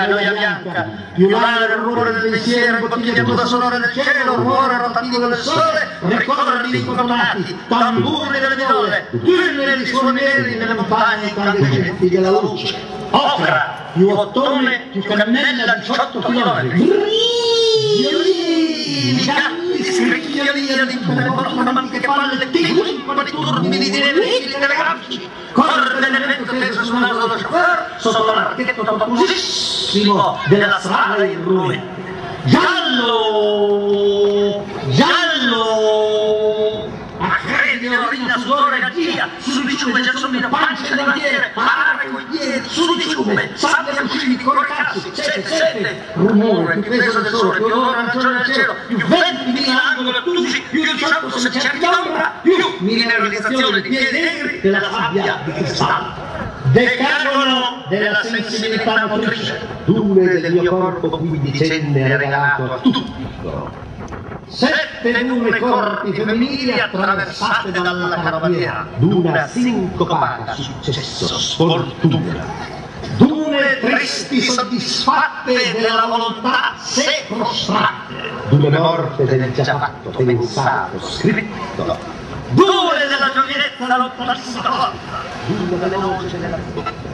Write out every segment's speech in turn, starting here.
Noia bianca, violare il rumore del pensiero, imbottigliatura sonora del cielo, rumore rotativo del sole, ricorrere gli incontonati, tamburi delle viole, tunneli suoni neri nelle montagne incandescenti della luce. Opera, più ottone, più cannella, 18 chilometri. Violini, gatti, scricchiolini, di tutte le portamatiche palle, tigri, di turbini di nemici telegrafici, corde l'elemento teso sul naso dello chauffeur, sotto l'archetto tampusissimo della strada in ruine. Giallo! Giallo! Accredito, orina, sudore, gagia, sul biciume, gelsomino, pancia di bandiere, arare coi piedi, sul biciume, sabbia cuscini, corricassi, sete, rumore, più peso del sole, più odore arancione del cielo, più 20.000 angoli ottusi, più 18 cerchi d'ombra, più mineralizzazione di piedi negri della sabbia di cristallo. Decagono della sensibilità motrice, dune del mio corpo quindicenne regalato a tutto. 7 dune corpi femminili attraversate dalla carabiniera d'una sincopata successo sfortuna. Dune tristi soddisfatte della volontà se prostrate. Dune morte del già fatto, pensato, scritto. Dune della giovinezza lontana. Dune veloce della vita.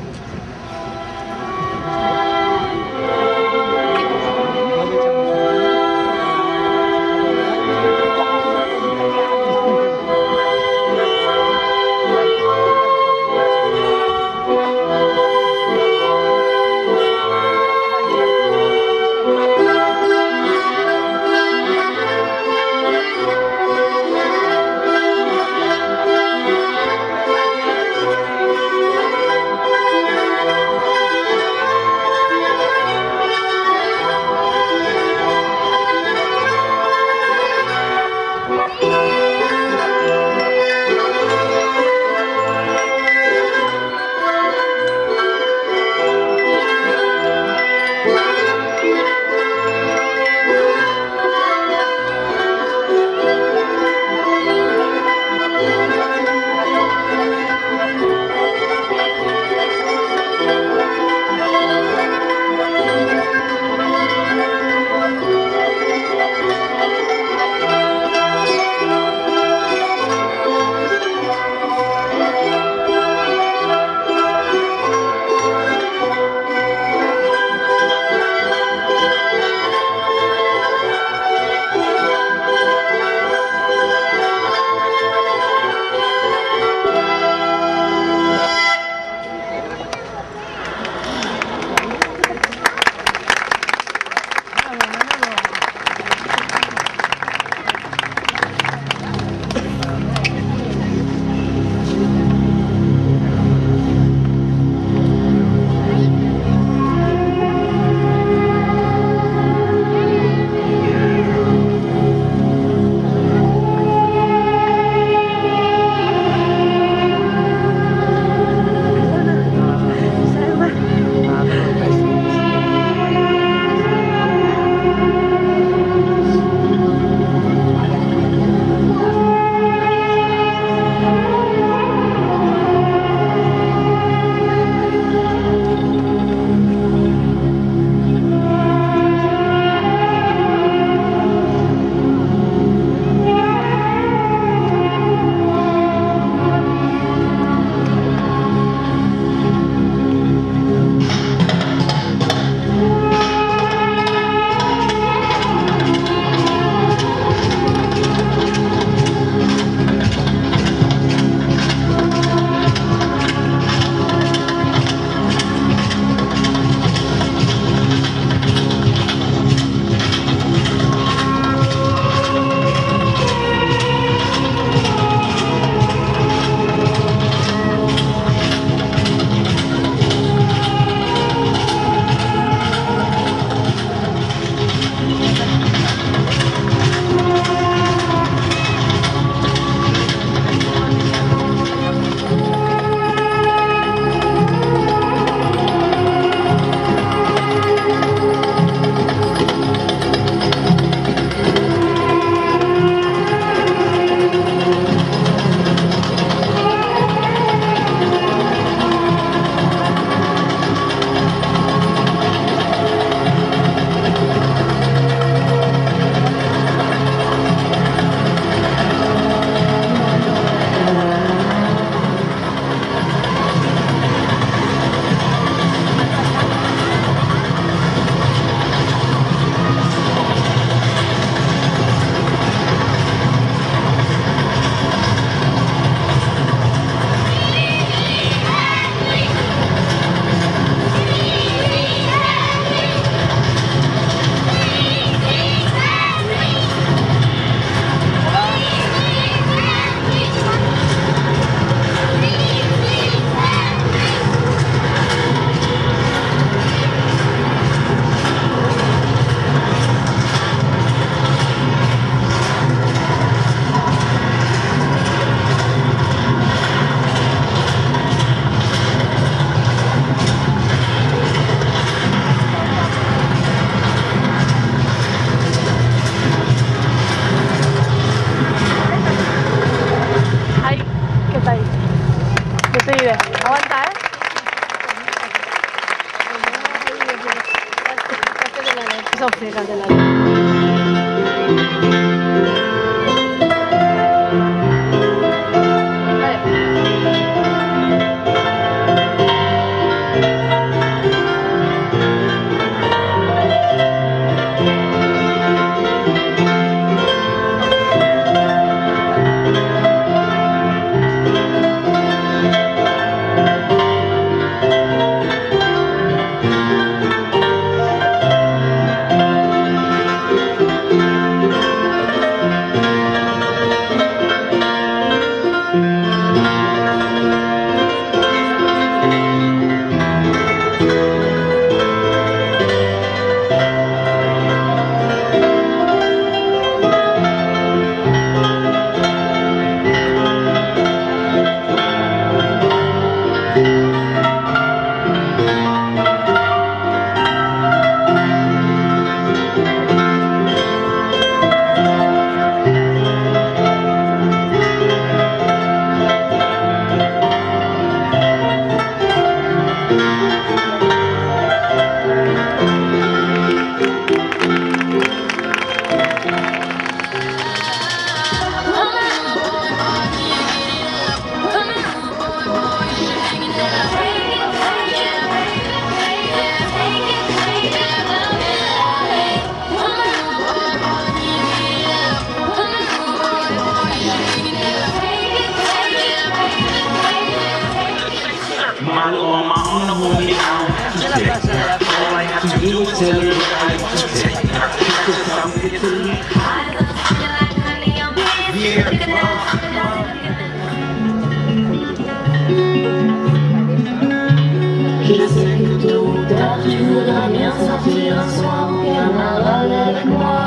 Je sais que tôt ou tard tu voudras bien sortir un soir en camarade avec moi.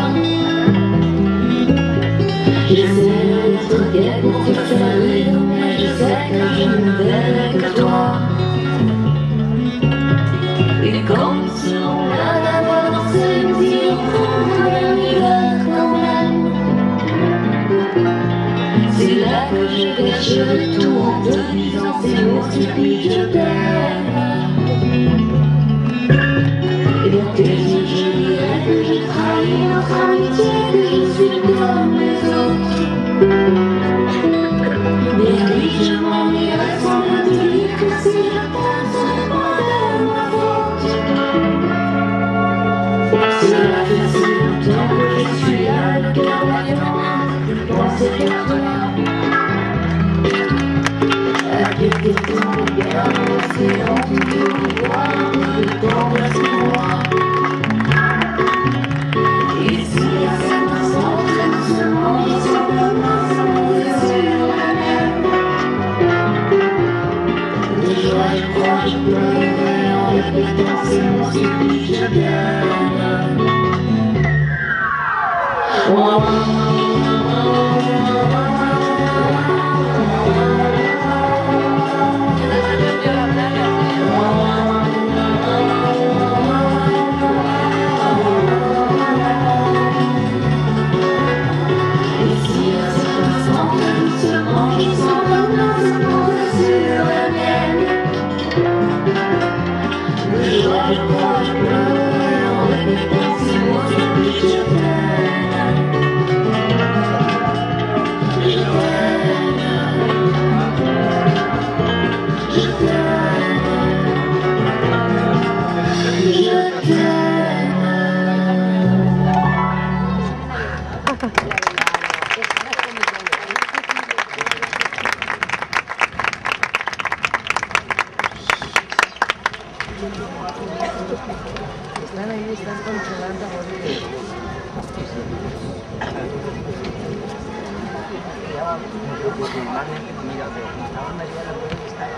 J'essaie d'être gai pour te faire rire, mais je sais que je ne verrai que toi. Et quand nous serons là d'avoir dansé, nous irons prendre un dernier verre quand même. C'est là que je gâcherai tout en te disant ces mots stupides, je t'aime. Et dans tes yeux je dirai que j'ai trahi notre amitié, que je suis comme les autres. Mais oui, je m'en irai sans me dire que si je t'aime, ce n'est pas de ma faute. Cela fait si longtemps que je suis là, le cœur battant, je pensais qu'à toi. À quelques temps, regarde l'océan, tu veux voir le temps reste pour moi. Ici, à cet instant, très doucement, je sens le main sans désir la mienne. De joie, je crois, je pleurerai en répétant ces mots stupides, je t'aime. Están ahí, están controlando a Rodríguez. Mira, pero estaban allá la puerta estaba.